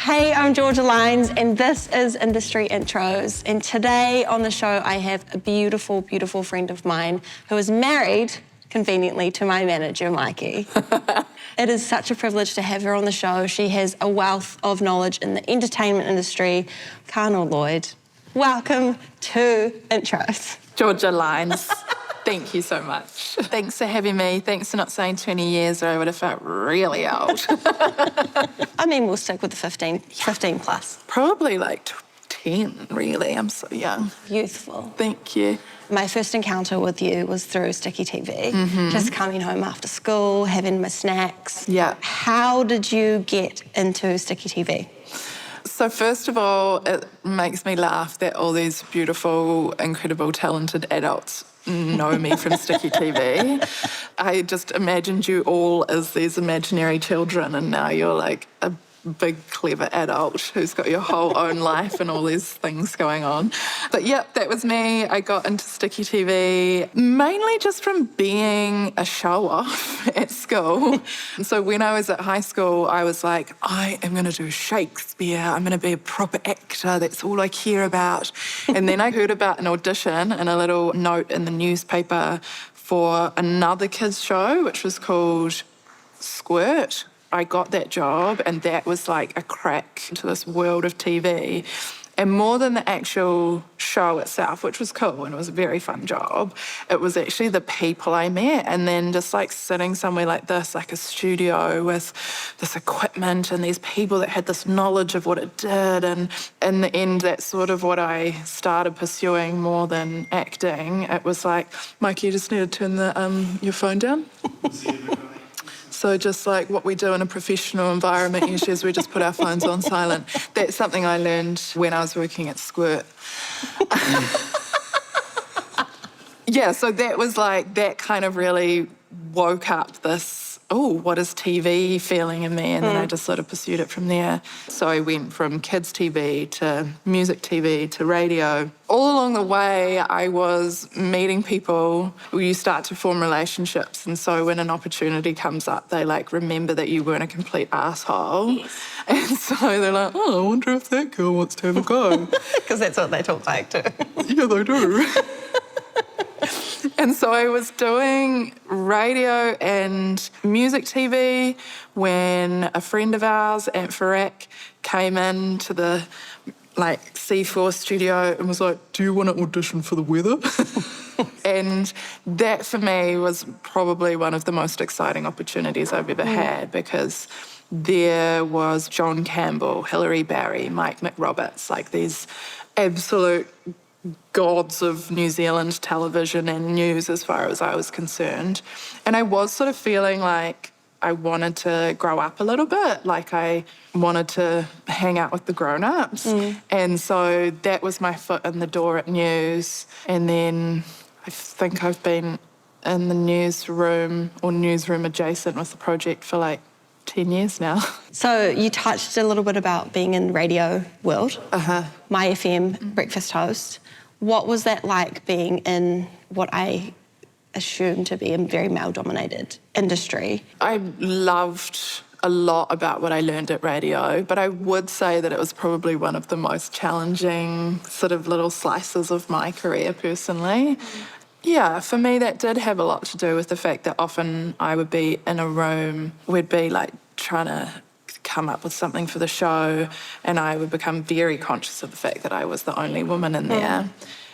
Hey, I'm Georgia Lyons, and this is Industry Intros. And today on the show, I have a beautiful, beautiful friend of mine who is married, conveniently, to my manager, Mikey. It is such a privilege to have her on the show. She has a wealth of knowledge in the entertainment industry. Kanoa Lloyd, welcome to Intros. Georgia Lyons. Thank you so much. Thanks for having me. Thanks for not saying 20 years or I would have felt really old. I mean, we'll stick with the 15 plus. Probably like 10, really. I'm so young. Youthful. Thank you. My first encounter with you was through Sticky TV, just coming home after school, having my snacks. Yeah. How did you get into Sticky TV? So first of all, it makes me laugh that all these beautiful, incredible, talented adults know me from Sticky TV. I just imagined you all as these imaginary children, and now you're like a big, clever adult who's got your whole own life and all these things going on. But yeah, that was me. I got into Sticky TV mainly just from being a show-off at school. So when I was at high school, I was like, I am going to do Shakespeare. I'm going to be a proper actor. That's all I care about. And then I heard about an audition and a little note in the newspaper for another kids' show, which was called Squirt. I got that job, and that was like a crack into this world of TV. And more than the actual show itself, which was cool and it was a very fun job, it was actually the people I met. And then just like sitting somewhere like this, like a studio with this equipment and these people that had this knowledge of what it did. And in the end, that's sort of what I started pursuing more than acting. It was like, Mike, you just need to turn your phone down. So just like what we do in a professional environment usually is we just put our phones on silent. That's something I learned when I was working at Squirt. Yeah, so that was like, that kind of really woke up this, what is TV feeling in me? And then I just sort of pursued it from there. So I went from kids TV to music TV to radio. All along the way, I was meeting people where you start to form relationships. And so when an opportunity comes up, they like remember that you weren't a complete asshole. Yes. And so they're like, I wonder if that girl wants to have a go. Because that's what they talk like too. Yeah, they do. And so I was doing radio and music TV when a friend of ours, Aunt Farak, came into the C4 studio and was like, do you want to audition for the weather? And that for me was probably one of the most exciting opportunities I've ever had, because there was John Campbell, Hilary Barry, Mike McRoberts, like these absolute gods of New Zealand television and news as far as I was concerned. And I was sort of feeling like I wanted to grow up a little bit, like I wanted to hang out with the grown-ups. And so that was my foot in the door at news. And then I think I've been in the newsroom or newsroom adjacent with the project for like 10 years now. So you touched a little bit about being in radio world. My FM breakfast host. What was that like being in what I assume to be a very male-dominated industry? I loved a lot about what I learned at radio, but I would say that it was probably one of the most challenging sort of little slices of my career personally. Yeah, for me that did have a lot to do with the fact that often I would be in a room, we'd be like trying to come up with something for the show, and I would become very conscious of the fact that I was the only woman in there.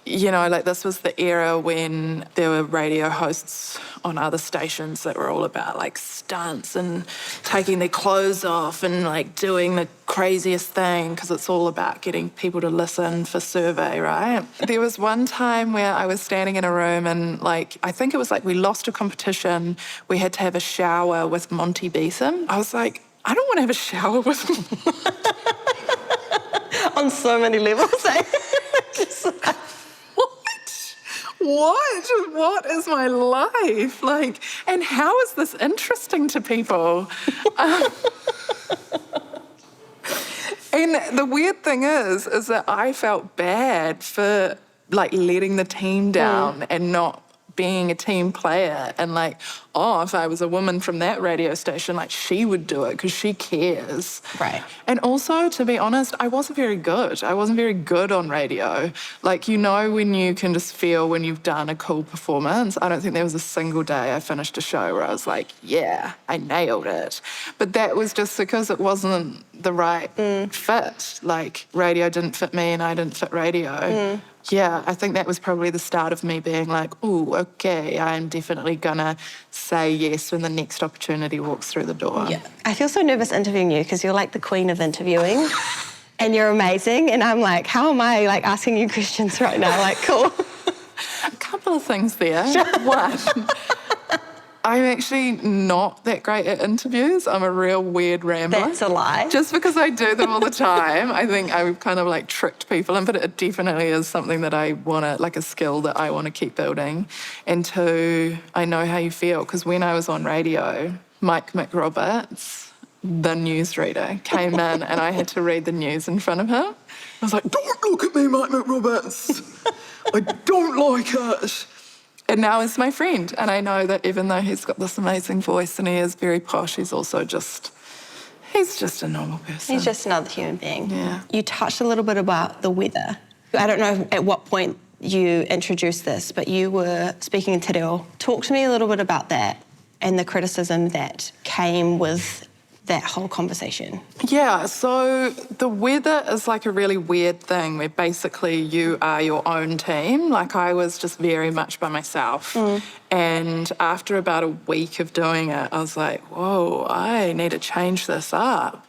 You know, like this was the era when there were radio hosts on other stations that were all about like stunts and taking their clothes off and like doing the craziest thing, because it's all about getting people to listen for survey, right? There was one time where I was standing in a room and like, I think it was like we lost a competition. We had to have a shower with Monty Beeson. I was like, I don't want to have a shower with him. On so many levels, eh? What is my life? Like, and how is this interesting to people? And the weird thing is that I felt bad for like letting the team down and not being a team player and like, oh, if I was a woman from that radio station, like she would do it because she cares. Right. And also, to be honest, I wasn't very good. I wasn't very good on radio. Like, you know, when you can just feel when you've done a cool performance. I don't think there was a single day I finished a show where I was like, yeah, I nailed it. But that was just because it wasn't the right fit. Like, radio didn't fit me and I didn't fit radio. Yeah, I think that was probably the start of me being like, oh, okay, I'm definitely gonna say yes when the next opportunity walks through the door. Yeah. I feel so nervous interviewing you because you're like the queen of interviewing and you're amazing. And I'm like, how am I like asking you questions right now? Like, cool. A couple of things there. One, I'm actually not that great at interviews. I'm a real weird rambler. That's a lie. Just because I do them all the time, I think I've kind of like tricked people in, but it definitely is something that I want to, like a skill that I want to keep building. And two, I know how you feel, because when I was on radio, Mike McRoberts, the newsreader, came in and I had to read the news in front of him. I was like, don't look at me, Mike McRoberts. I don't like it. And now he's my friend. And I know that even though he's got this amazing voice and he is very posh, he's just a normal person. He's just another human being. Yeah. You touched a little bit about the weather. I don't know at what point you introduced this, but you were speaking in Te Reo. Talk to me a little bit about that and the criticism that came with that whole conversation. Yeah, so the weather is like a really weird thing where basically you are your own team. Like I was just very much by myself. And after about a week of doing it, I was like, whoa, I need to change this up.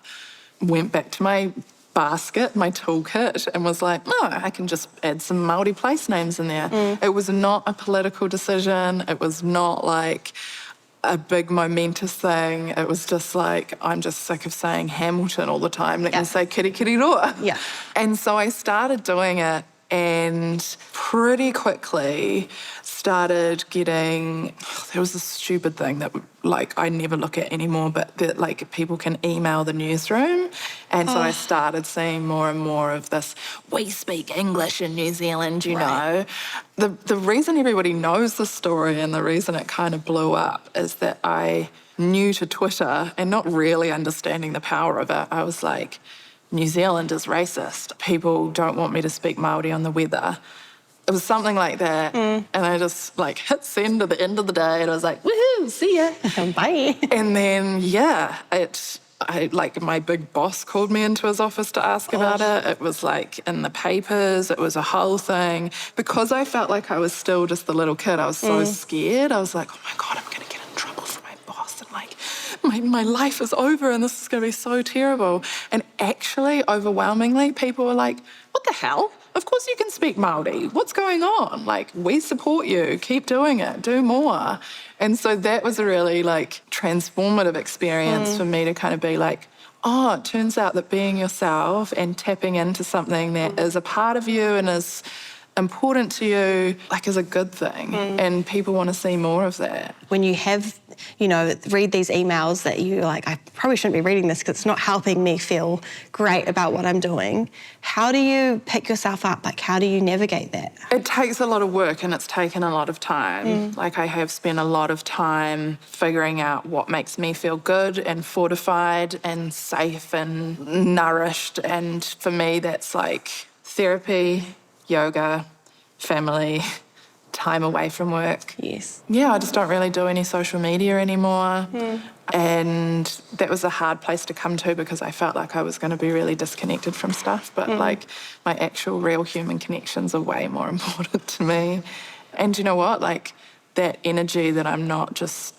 Went back to my basket, my toolkit, and was like, no, I can just add some Māori place names in there. It was not a political decision. It was not like a big momentous thing. It was just like, I'm just sick of saying Hamilton all the time. Let me say Kirikiriroa. Yeah. And so I started doing it and pretty quickly started getting, there was this stupid thing that like I never look at anymore, but that like people can email the newsroom. And so I started seeing more and more of this, we speak English in New Zealand, you know. The reason everybody knows the story and the reason it kind of blew up is that I new to Twitter and not really understanding the power of it. I was like, New Zealand is racist. People don't want me to speak Māori on the weather. It was something like that. And I just like hit send at the end of the day and I was like, woohoo, see ya. Bye. And then, yeah, like my big boss called me into his office to ask about it. It was like in the papers. It was a whole thing. Because I felt like I was still just the little kid, I was so scared. I was like, oh my God, I'm going to get in trouble for my boss. And like, my life is over and this is going to be so terrible. And actually, overwhelmingly, people were like, what the hell? Of course you can speak Māori. What's going on? Like, we support you. Keep doing it. Do more. And so that was a really, like, transformative experience for me to kind of be like, oh, it turns out that being yourself and tapping into something that is a part of you and is important to you, like, is a good thing. And people want to see more of that. When you have, you know, read these emails that you're like, I probably shouldn't be reading this because it's not helping me feel great about what I'm doing. How do you pick yourself up? Like, how do you navigate that? It takes a lot of work and it's taken a lot of time. Like, I have spent a lot of time figuring out what makes me feel good and fortified and safe and nourished. And for me, that's like therapy, yoga, family, time away from work. Yes. Yeah, I just don't really do any social media anymore. And that was a hard place to come to because I felt like I was going to be really disconnected from stuff. But like my actual real human connections are way more important to me. And you know what? Like that energy that I'm not just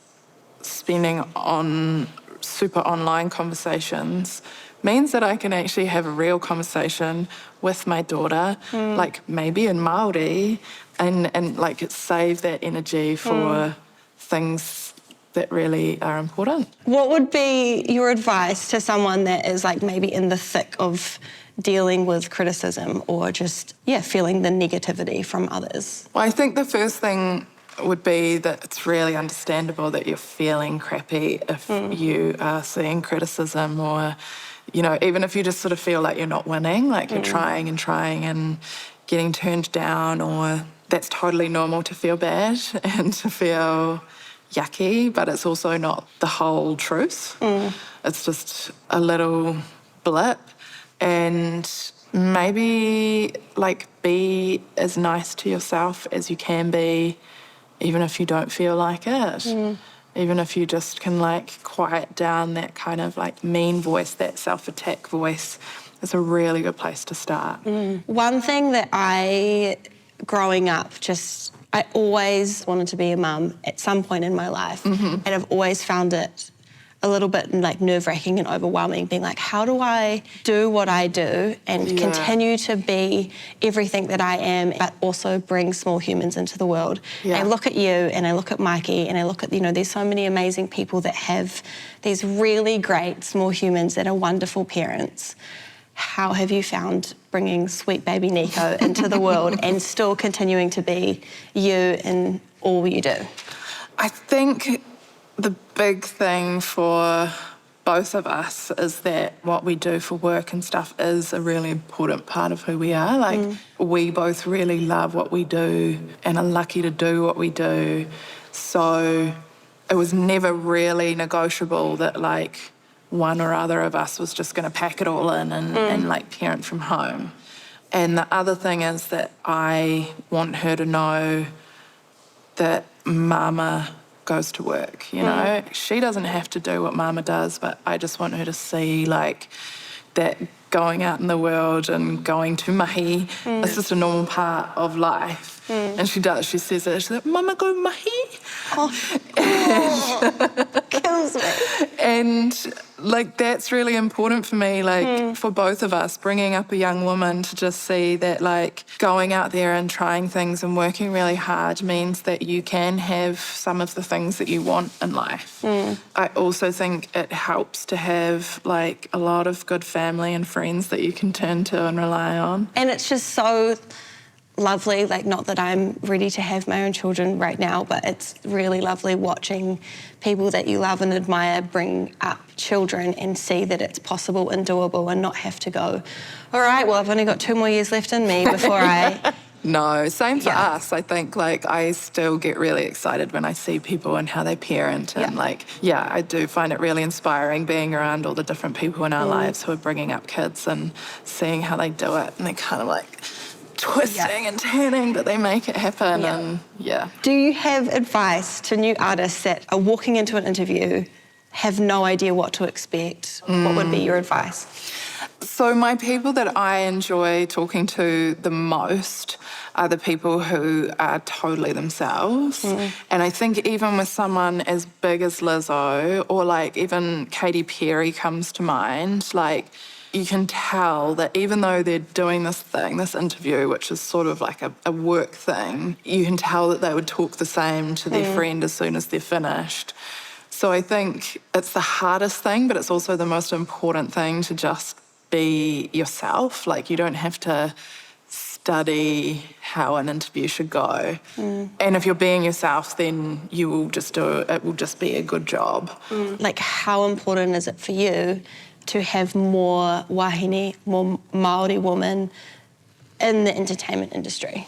spending on super online conversations means that I can actually have a real conversation with my daughter, like maybe in Māori, and like save that energy for things that really are important. What would be your advice to someone that is like maybe in the thick of dealing with criticism or just, feeling the negativity from others? Well, I think the first thing would be that it's really understandable that you're feeling crappy if you are seeing criticism or, you know, even if you just sort of feel like you're not winning, like you're trying and getting turned down or that's totally normal to feel bad and to feel yucky, but it's also not the whole truth. It's just a little blip. And maybe like be as nice to yourself as you can be, even if you don't feel like it. Even if you just can like quiet down that kind of like mean voice, that self-attack voice, it's a really good place to start. One thing that growing up, I always wanted to be a mum at some point in my life. And I've always found it a little bit like nerve-wracking and overwhelming, being like, how do I do what I do and continue to be everything that I am, but also bring small humans into the world? I look at you and I look at Mikey and I look at, there's so many amazing people that have these really great small humans that are wonderful parents. How have you found bringing sweet baby Nico into the world and still continuing to be you in all you do? I think the big thing for both of us is that what we do for work and stuff is a really important part of who we are. Like, we both really love what we do and are lucky to do what we do. So it was never really negotiable that, like, one or other of us was just going to pack it all in and like, parent from home. And the other thing is that I want her to know that Mama goes to work, She doesn't have to do what Mama does, but I just want her to see, like, that going out in the world and going to mahi is just a normal part of life. And she does. She says it. She's like, Mama, go mahi? Kills me. And, like, that's really important for me, like, for both of us, bringing up a young woman to just see that, like, going out there and trying things and working really hard means that you can have some of the things that you want in life. I also think it helps to have, like, a lot of good family and friends that you can turn to and rely on. And it's just so lovely, like, not that I'm ready to have my own children right now, but it's really lovely watching people that you love and admire bring up children and see that it's possible and doable and not have to go, all right, well, I've only got 2 more years left in me before I... No, same for us. I think, like, I still get really excited when I see people and how they parent. And, like, I do find it really inspiring being around all the different people in our lives who are bringing up kids and seeing how they do it. And they're kind of, like, twisting and turning, but they make it happen. And Do you have advice to new artists that are walking into an interview, have no idea what to expect? What would be your advice? So my people that I enjoy talking to the most are the people who are totally themselves. And I think even with someone as big as Lizzo, or like even Katy Perry comes to mind, like, you can tell that even though they're doing this thing, this interview, which is sort of like a work thing, you can tell that they would talk the same to their friend as soon as they're finished. So I think it's the hardest thing, but it's also the most important thing to just be yourself. Like, you don't have to study how an interview should go. And if you're being yourself, then you will just do it. It will just be a good job. Like, how important is it for you to have more wahine, more Māori women in the entertainment industry?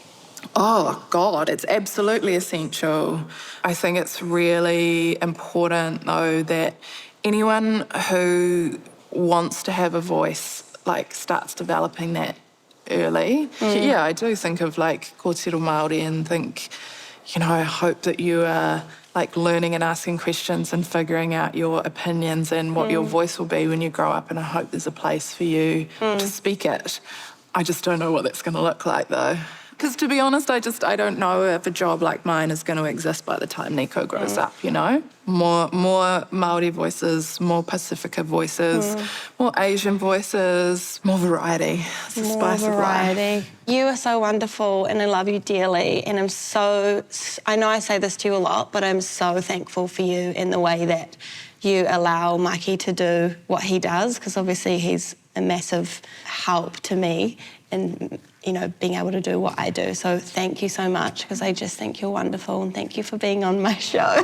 Oh, God, it's absolutely essential. I think it's really important, though, that anyone who wants to have a voice, like, starts developing that early. Yeah, I do think of, like, kōrero Māori and think, I hope that you are, like, learning and asking questions and figuring out your opinions and what your voice will be when you grow up, and I hope there's a place for you to speak it. I just don't know what that's going to look like, though. Because to be honest, I don't know if a job like mine is going to exist by the time Nico grows up, More Māori voices, more Pacifica voices, more Asian voices, more variety. It's the spice of life. You are so wonderful and I love you dearly, and I know I say this to you a lot, but I'm so thankful for you in the way that you allow Mikey to do what he does, because obviously he's a massive help to me in, being able to do what I do. So thank you so much, because I just think you're wonderful, and thank you for being on my show.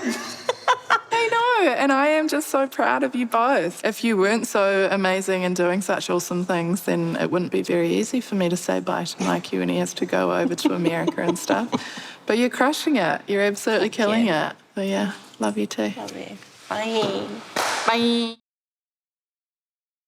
I know. and I am just so proud of you both. If you weren't so amazing and doing such awesome things, then it wouldn't be very easy for me to say bye to Mikey when he has to go over to America and stuff. But you're crushing it. You're absolutely killing it. So yeah, love you too. Love you. Bye. Bye.